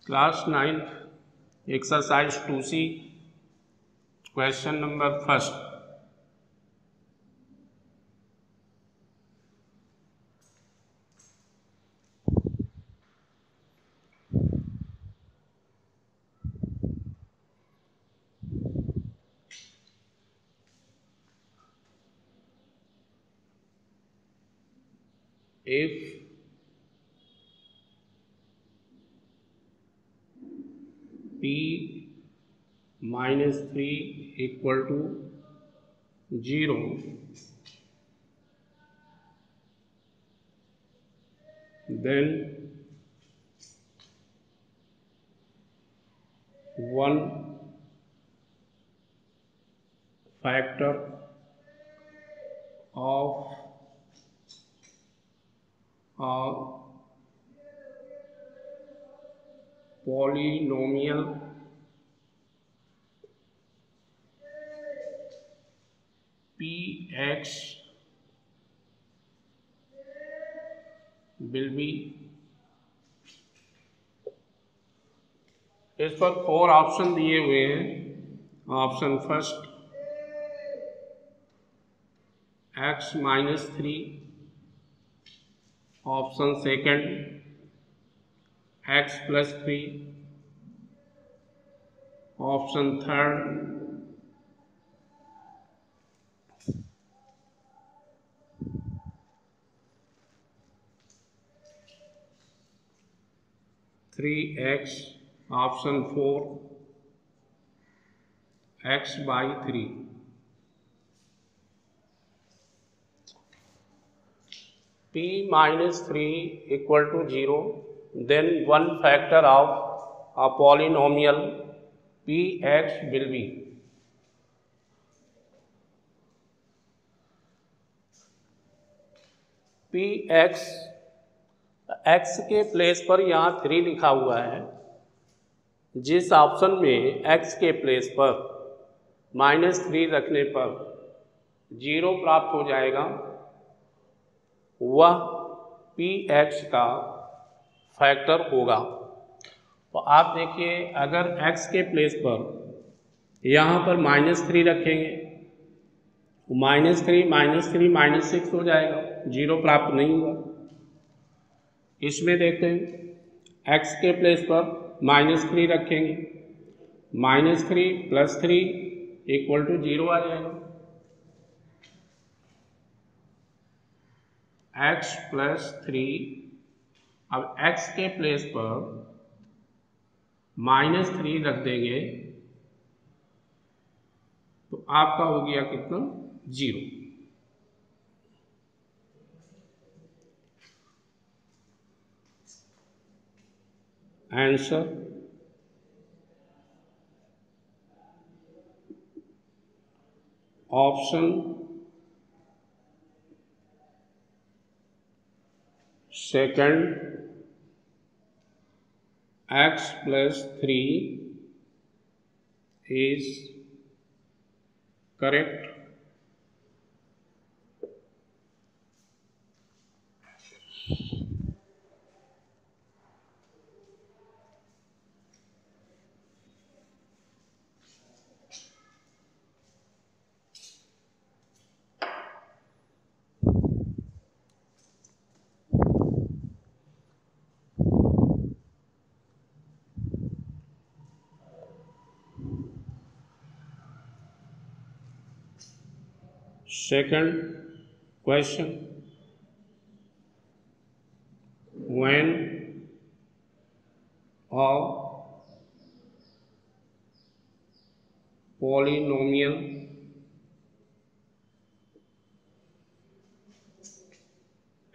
Class 9th exercise 2C question number first. If P minus 3 equal to 0, then one factor of a polynomial Px will be, इस पर 4 option दिए हुए हैं। Option first x minus 3, option second x plus 3, option third 3x, option 4 x by 3। P minus 3 equal to 0, then one factor of a polynomial Px will be, Px x के place पर यहाँ 3 लिखा हुआ है। जिस ऑप्शन में x के place पर -3 रखने पर 0 प्राप्त हो जाएगा, वह Px का फैक्टर होगा। तो आप देखिए, अगर x के प्लेस पर यहाँ पर -3 रखेंगे, -3 -6 हो जाएगा, 0 प्राप्त नहीं हुआ। इसमें देखते हैं, x के प्लेस पर -3 रखेंगे, -3 + 3 = 0 आ जाएगा। x + 3, अब x के प्लेस पर -3 रख देंगे तो आपका हो गया कितना, 0। Answer option second x + 3 is correct। Second question, when a polynomial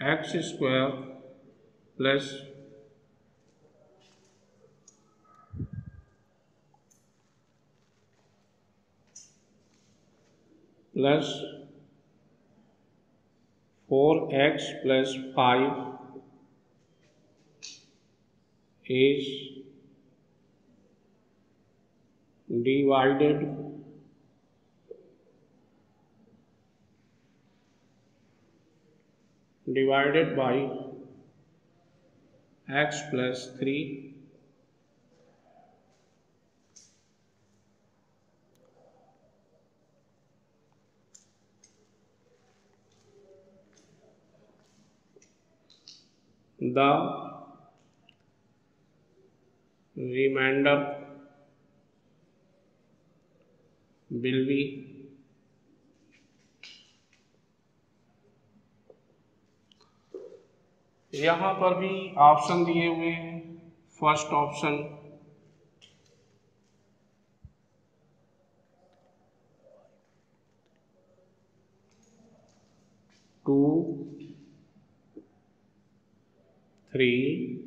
x² plus plus 4x + 5 is divided by x + 3, the remainder will be यहाँ पर भी ऑप्शन दिए हुए हैं। First option 2, 3,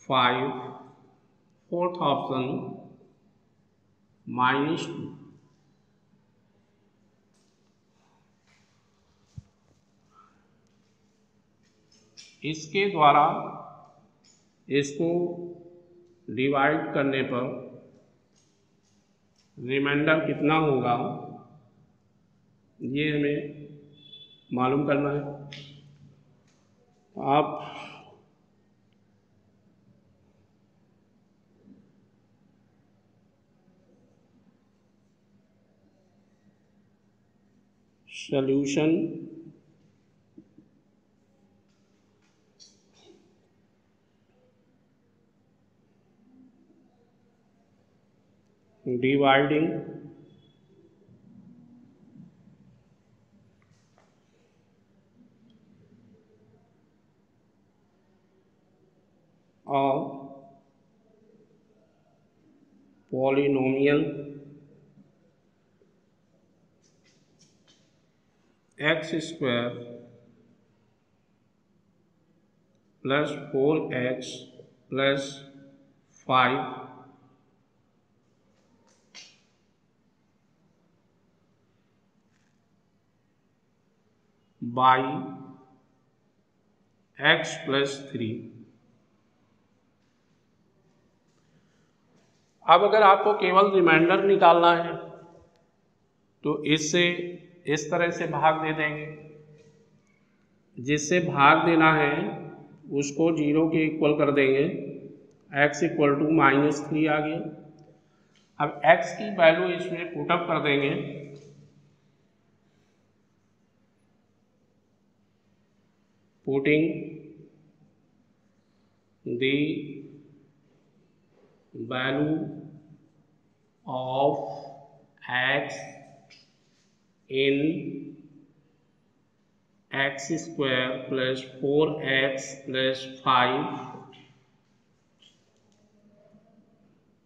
5, fourth option -2। इसके द्वारा इसको डिवाइड करने पर रिमाइंडर कितना होगा ये हमें मालूम करना है। आप solution dividing a polynomial x² plus 4x plus 5 by x plus 3। अब अगर आपको केवल रिमाइंडर निकालना है तो इससे इस तरह से भाग दे देंगे। जिससे भाग देना है उसको 0 के इक्वल कर देंगे। x इक्वल टू -3 आ गया। अब x की वैल्यू इसमें पुटअप कर देंगे। Putting the value of x in x² plus 4x plus 5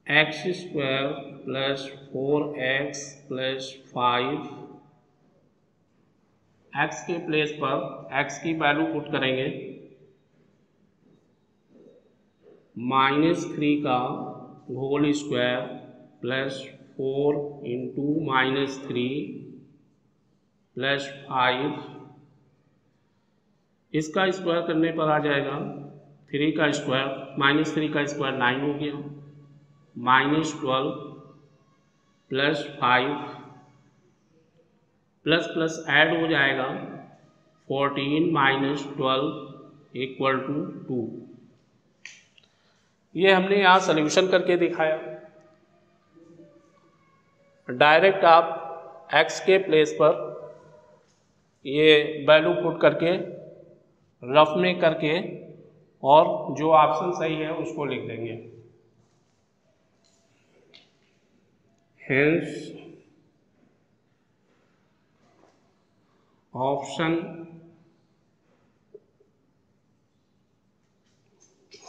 x² plus 4x plus 5 x के प्लेस पर x की वैल्यू पुट करेंगे। -3 का whole square plus 4 into -3 plus 5, इसका स्क्वायर करने पर आ जाएगा 3 का स्क्वायर -3 का स्क्वायर 9 हो गया। -12 प्लस 5 प्लस प्लस ऐड हो जाएगा 14 -12 इक्वल टू 2। ये हमने यहाँ सॉल्यूशन करके दिखाया। डायरेक्ट आप x के प्लेस पर ये वैल्यू पुट करके रफ में करके और जो ऑप्शन सही है उसको लिख देंगे। Hence option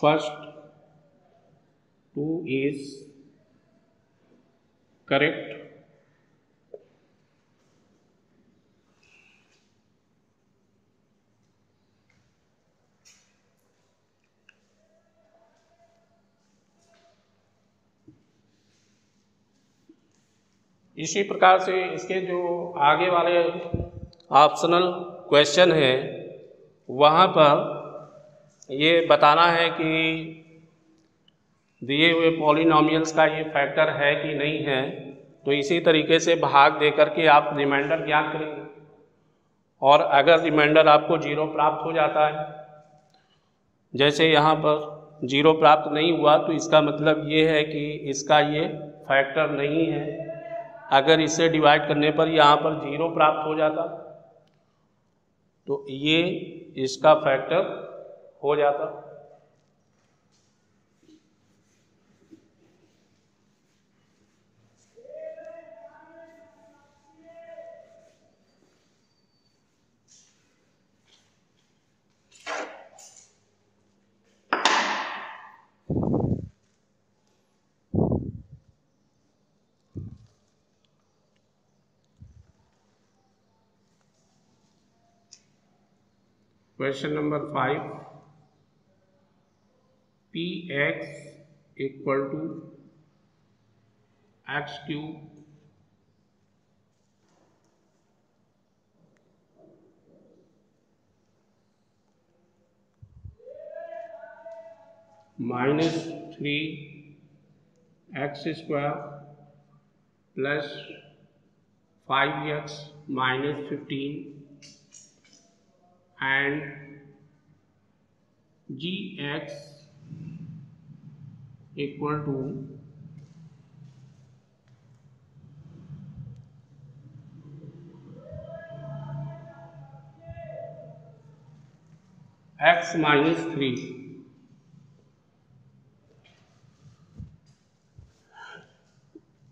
first 2 is correct। इसी प्रकार से इसके जो आगे वाले ऑप्शनल क्वेश्चन हैं वहाँ पर ये बताना है कि दिए हुए पॉलिनॉमियल्स का ये फैक्टर है कि नहीं है। तो इसी तरीके से भाग दे करके आप रिमाइंडर ज्ञात करेंगे। और अगर रिमाइंडर आपको 0 प्राप्त हो जाता है, जैसे यहाँ पर 0 प्राप्त नहीं हुआ, तो इसका मतलब ये है कि इसका ये फैक्टर नहीं है। अगर इसे डिवाइड करने पर यहाँ पर 0 प्राप्त हो जाता तो ये इसका फैक्टर हो जाता। Question number 5, p x equal to x cube -3 x square plus 5x -15 and gx equal to x -3।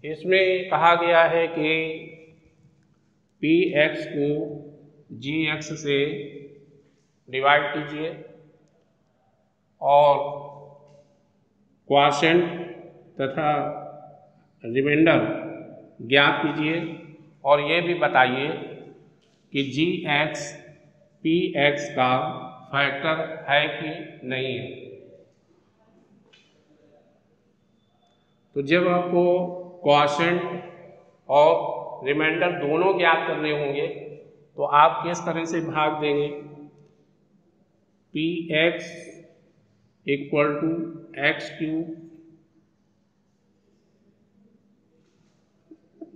इसमें कहा गया है कि पी एक्स को जी एक्स से डिवाइड कीजिए और क्वॉशेंट तथा रिमाइंडर ज्ञात कीजिए और ये भी बताइए कि जी एक्स पी एक्स का फैक्टर है कि नहीं है। तो जब आपको क्वॉशेंट और रिमाइंडर दोनों ज्ञात करने होंगे तो आप किस तरह से भाग देंगे? P x equal to x cube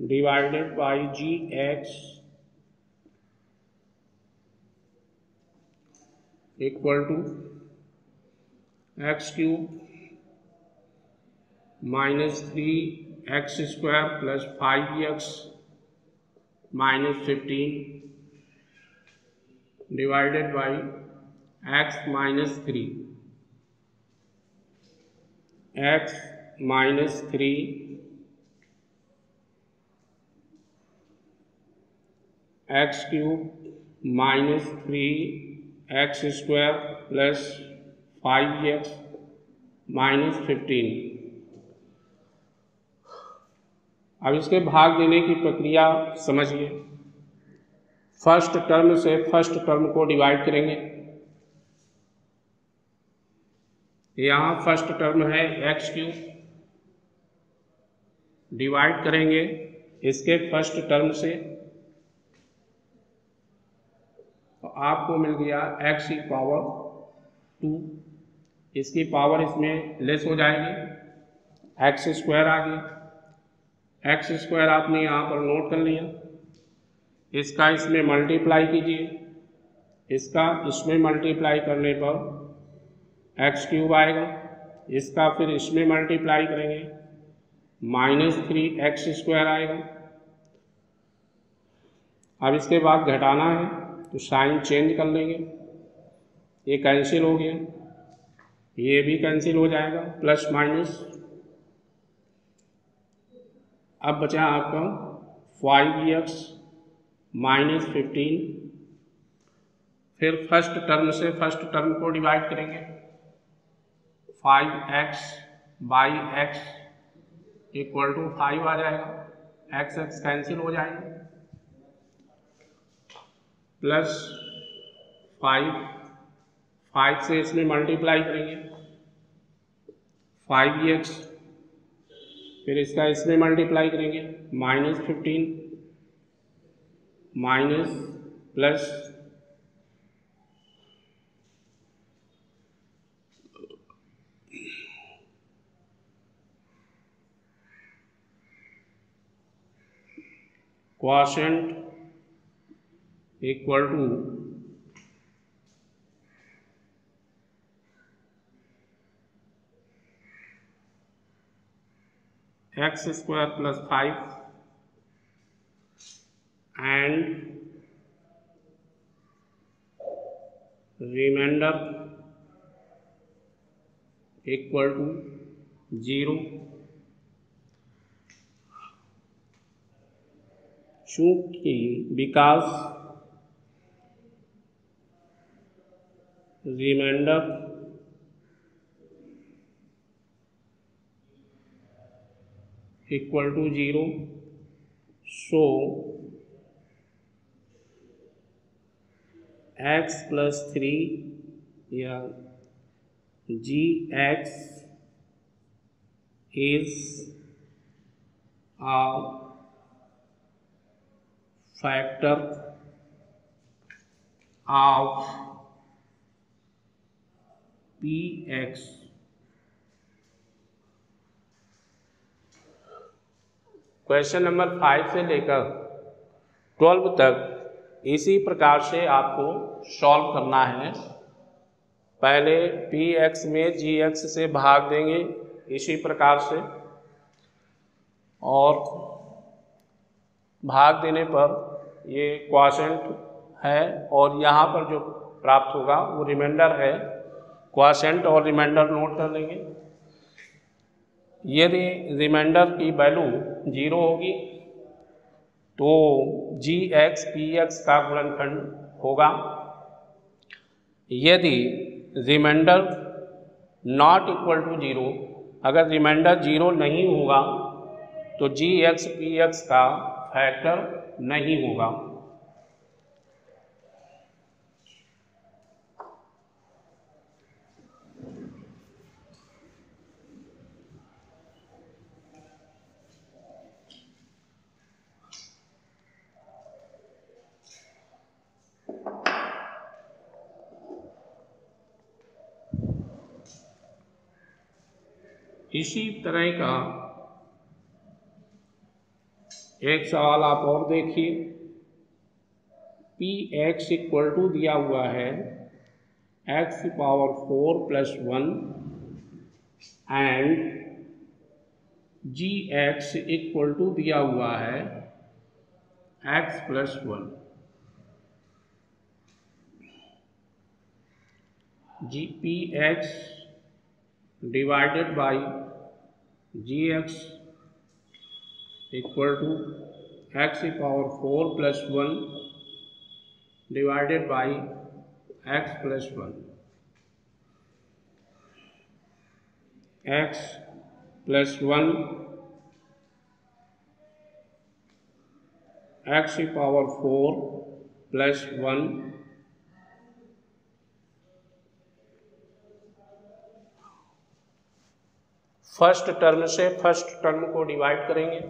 divided by ji x equal to x cube -3 x square plus 5x -15 divided by x -3 x -3 x cube -3 x square plus 5x -15। अब इसके भाग देने की प्रक्रिया समझिए। फर्स्ट टर्म से फर्स्ट टर्म को divide करेंगे। यहाँ फर्स्ट टर्म है एक्स क्यूब, डिवाइड करेंगे इसके फर्स्ट टर्म से, तो आपको मिल गया एक्स की पावर 2। इसकी पावर इसमें लेस हो जाएगी, एक्स स्क्वायर आ गया। एक्स स्क्वायर आपने यहाँ पर नोट कर लिया। इसका इसमें मल्टीप्लाई कीजिए, इसका इसमें मल्टीप्लाई करने पर एक्स क्यूब आएगा। इसका फिर इसमें मल्टीप्लाई करेंगे -3 एक्स स्क्वायर आएगा। अब इसके बाद घटाना है तो साइन चेंज कर लेंगे, ये कैंसिल हो गया, ये भी कैंसिल हो जाएगा, प्लस माइनस। अब बचा आपका 5x -15। फिर फर्स्ट टर्म से फर्स्ट टर्म को डिवाइड करेंगे, 5x by x equal to 5 आ जाएगा, एक्स एक्स कैंसिल हो जाएगा, प्लस 5 से इसमें मल्टीप्लाई करेंगे 5x, फिर इसका इसमें मल्टीप्लाई करेंगे -15 minus plus quotient equal to x square plus 5 and remainder equal to 0। चूंकि because remainder equal to 0, so x+3 या gx is a factor of px। Question number 5 से लेकर 12 तक इसी प्रकार से आपको सॉल्व करना है। पहले px में gx से भाग देंगे इसी प्रकार से, और भाग देने पर ये क्वॉशेंट है और यहाँ पर जो प्राप्त होगा वो रिमाइंडर है। क्वॉशेंट और रिमाइंडर नोट कर लेंगे। यदि रिमाइंडर की वैल्यू 0 होगी तो gx px का गुणनखंड होगा। यदि रिमाइंडर नॉट इक्वल टू 0, अगर रिमाइंडर 0 नहीं होगा तो gx px का फैक्टर नहीं होगा। इसी तरह का एक सवाल आप और देखिए। px इक्वल टू दिया हुआ है x⁴ + 1 and gx equal to दिया हुआ है x+1। px divided by gx equal to x⁴ + 1 divided by x+1। x+1 x⁴ + 1 first term से फर्स्ट टर्म को डिवाइड करेंगे।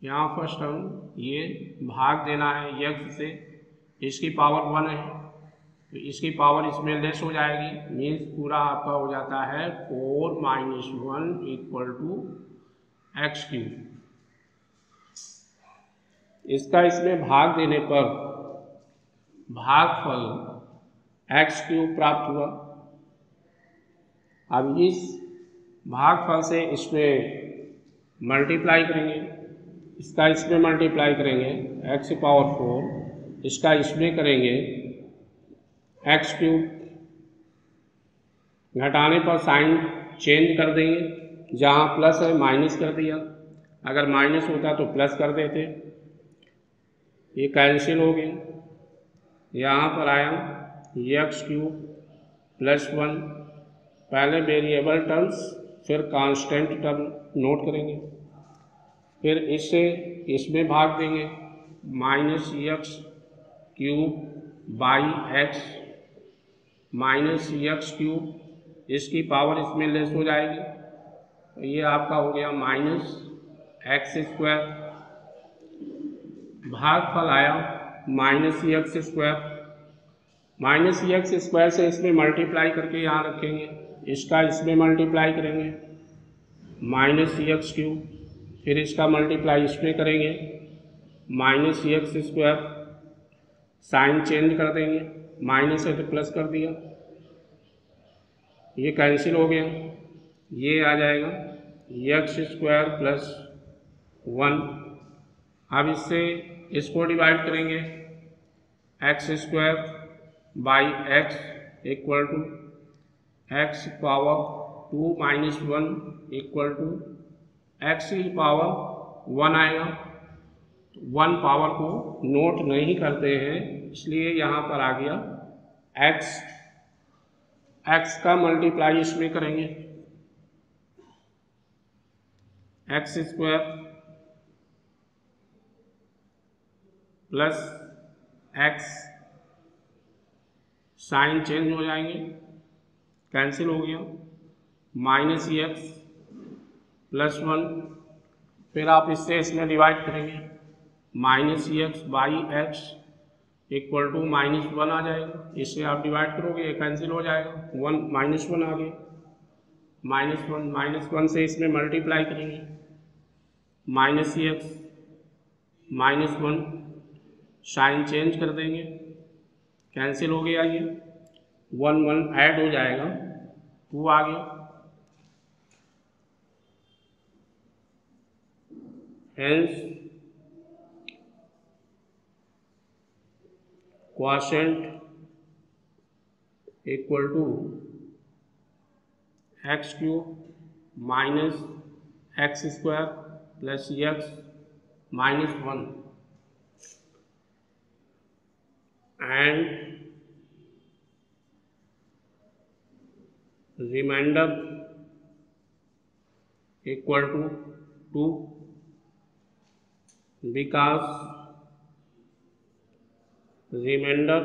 यहाँ फर्स्ट टर्म ये भाग देना है x से, इसकी पावर 1 है तो इसकी पावर इसमें लेस हो जाएगी, मीन्स पूरा आपका हो जाता है 4 - 1 = x³। इसका इसमें भाग देने पर भागफल x³ प्राप्त हुआ। अब इस भागफल से इसमें मल्टीप्लाई करेंगे, इसका इसमें मल्टीप्लाई करेंगे x⁴, इसका इसमें करेंगे x³। घटाने पर साइन चेंज कर देंगे, जहाँ प्लस है माइनस कर दिया, अगर माइनस होता तो प्लस कर देते। ये कैंसिल हो गए। यहाँ पर आया x³ + 1, पहले वेरिएबल टर्म्स फिर कांस्टेंट टर्म नोट करेंगे, फिर इससे इसमें भाग देंगे -x³ - x³ इसकी पावर इसमें लेस हो जाएगी तो ये आपका हो गया -x²। भागफल आया -x²। से इसमें मल्टीप्लाई करके यहाँ रखेंगे, इसका इसमें मल्टीप्लाई करेंगे -x³, फिर इसका मल्टीप्लाई इसमें करेंगे -x², साइन चेंज कर देंगे, माइनस है तो प्लस कर दिया, ये कैंसिल हो गया। ये आ जाएगा x² + 1। अब इससे इसको डिवाइड करेंगे x² by x equal to x power 2 minus 1 equal to x की पावर 1 आएगा। 1 पावर को नोट नहीं करते हैं, इसलिए यहाँ पर आ गया एक्स। एक्स का मल्टीप्लाई इसमें करेंगे, x square plus x, sign change हो जाएंगे, कैंसिल हो गया, माइनस एक्स प्लस 1, फिर आप इससे इसमें डिवाइड करेंगे, minus x by x equal to -1 आ जाएगा। इससे आप डिवाइड करोगे, कैंसिल हो जाएगा, 1 -1 आ गया, -1 से इसमें मल्टीप्लाई करेंगे, माइनस एक्स -1, साइन चेंज कर देंगे, कैंसिल हो गया, ये 1 ऐड हो जाएगा, 2 आ गया। Hence quotient equal to x cube minus x square plus x -1 and remainder equal to 2 because remainder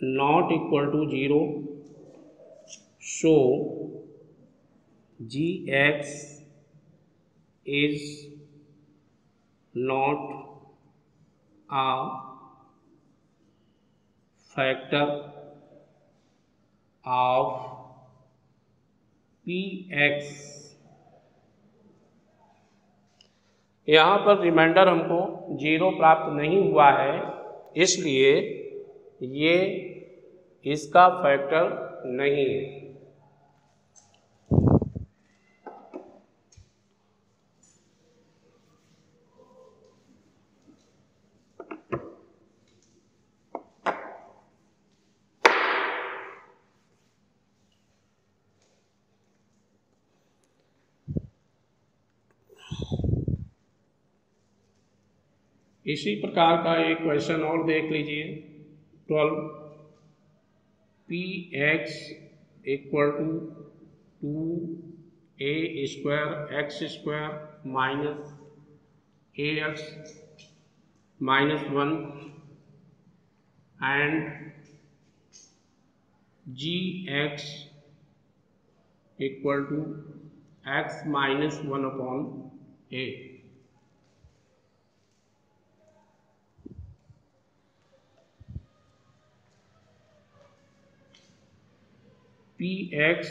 not equal to 0, so gx is not a factor of px। यहाँ पर रिमाइंडर हमको 0 प्राप्त नहीं हुआ है, इसलिए ये इसका फैक्टर नहीं है। इसी प्रकार का एक क्वेश्चन और देख लीजिए, 12 P x equal to 2a square X square minus a X -1 and G x equal to X -1 upon a. P X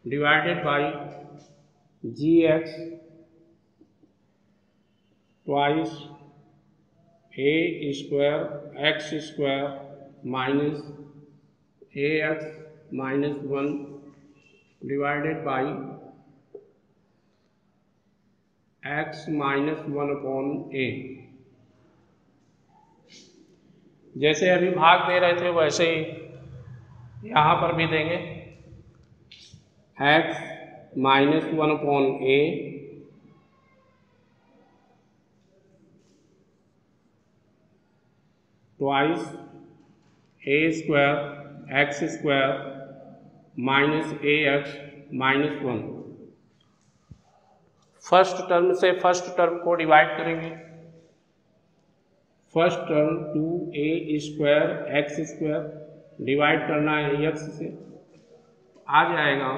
divided by ji X twice a square X square minus a X -1 divided by X -1 upon a. जैसे अभी भाग दे रहे थे वैसे ही यहाँ पर भी देंगे, x -1 upon A twice a square X square minus a X -1। First term से फर्स्ट टर्म को डिवाइड करेंगे, first term 2a square X square divide करना है एक्स से, आ जाएगा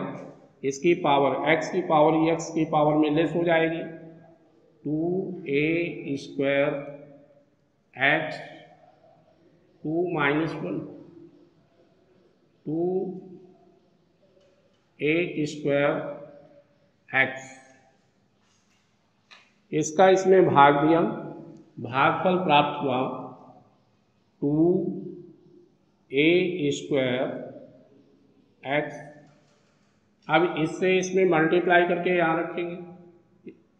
इसकी पावर एक्स की पावर एक्स की पावर में लेस हो जाएगी, 2a square x 2 -1 2a square x. इसका इसमें भाग दिया, भागफल प्राप्त हुआ 2a स्क्वायर एक्स अब इससे इसमें मल्टीप्लाई करके यहाँ रखेंगे,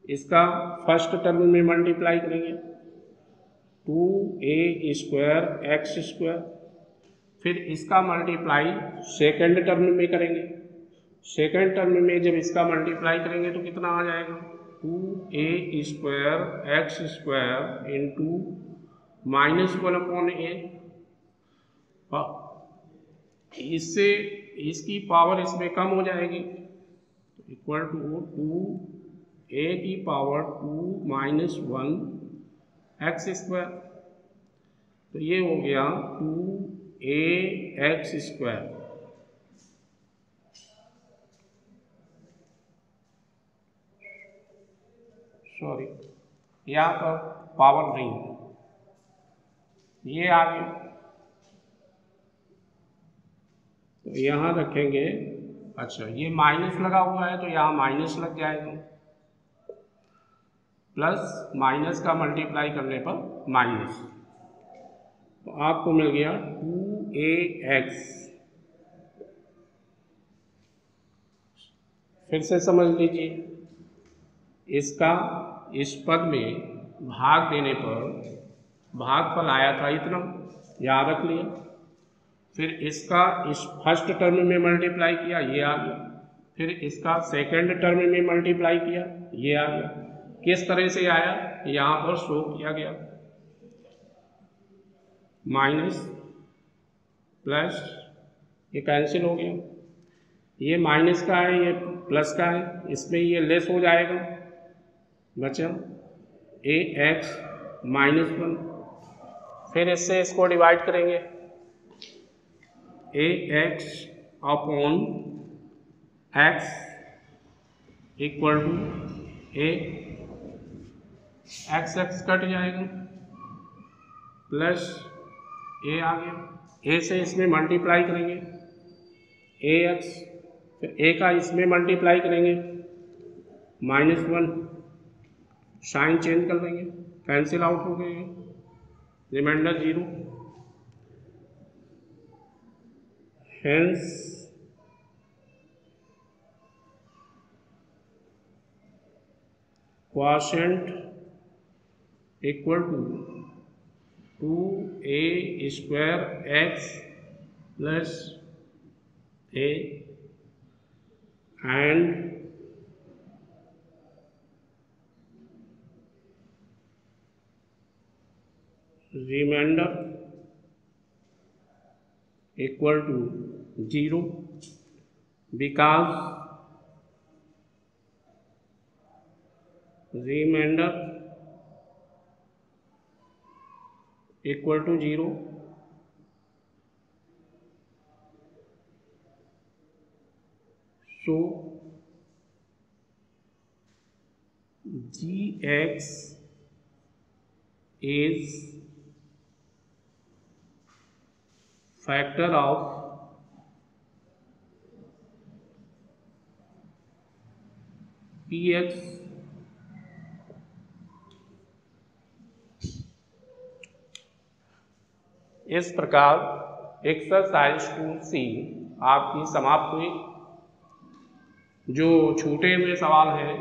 इसका फर्स्ट टर्म में मल्टीप्लाई करेंगे 2a² x², फिर इसका मल्टीप्लाई सेकंड टर्म में करेंगे। सेकंड टर्म में जब इसका मल्टीप्लाई करेंगे तो कितना आ जाएगा 2a² x² इंटू -1/a। इससे इसकी पावर इसमें कम हो जाएगी, इक्वल टू 2a की पावर 2 - 1 x²। तो ये हो गया 2a x²। सॉरी, यहाँ पर पावर नहीं, ये आ गया। तो यहाँ रखेंगे, अच्छा ये माइनस लगा हुआ है तो यहाँ माइनस लग जाएगा, प्लस माइनस का मल्टीप्लाई करने पर माइनस, तो आपको मिल गया 2ax। फिर से समझ लीजिए, इसका इस पद में भाग देने पर भागफल आया था इतना, याद रख लिया। फिर इसका इस फर्स्ट टर्म में मल्टीप्लाई किया, ये आ गया। फिर इसका सेकंड टर्म में मल्टीप्लाई किया, ये आ गया। किस तरह से आया यहाँ पर शो किया गया, माइनस प्लस, ये कैंसिल हो गया, ये माइनस का है ये प्लस का है, इसमें ये लेस हो जाएगा, बचा ax -1। फिर इससे इसको डिवाइड करेंगे, ax upon x equal to a, x cut जाएगा, प्लस a आ गया, a से इसमें मल्टीप्लाई करेंगे ax, फिर a का इसमें मल्टीप्लाई करेंगे -1, साइन चेंज कर देंगे, कैंसिल आउट हो गए, remainder 0। Hence quotient equal to 2a² x plus a and remainder equal to 0, because remainder equal to 0। So gx is factor of px इस प्रकार एक्सरसाइज 2C आपकी समाप्त हुई। जो छूटे हुए सवाल हैं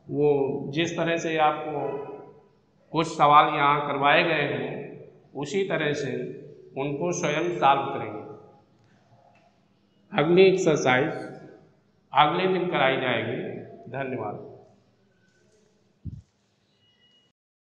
वो जिस तरह से आपको कुछ सवाल यहाँ करवाए गए हैं उसी तरह से उनको स्वयं सॉल्व करेंगे। अगली एक्सरसाइज अगले दिन कराई जाएगी। धन्यवाद।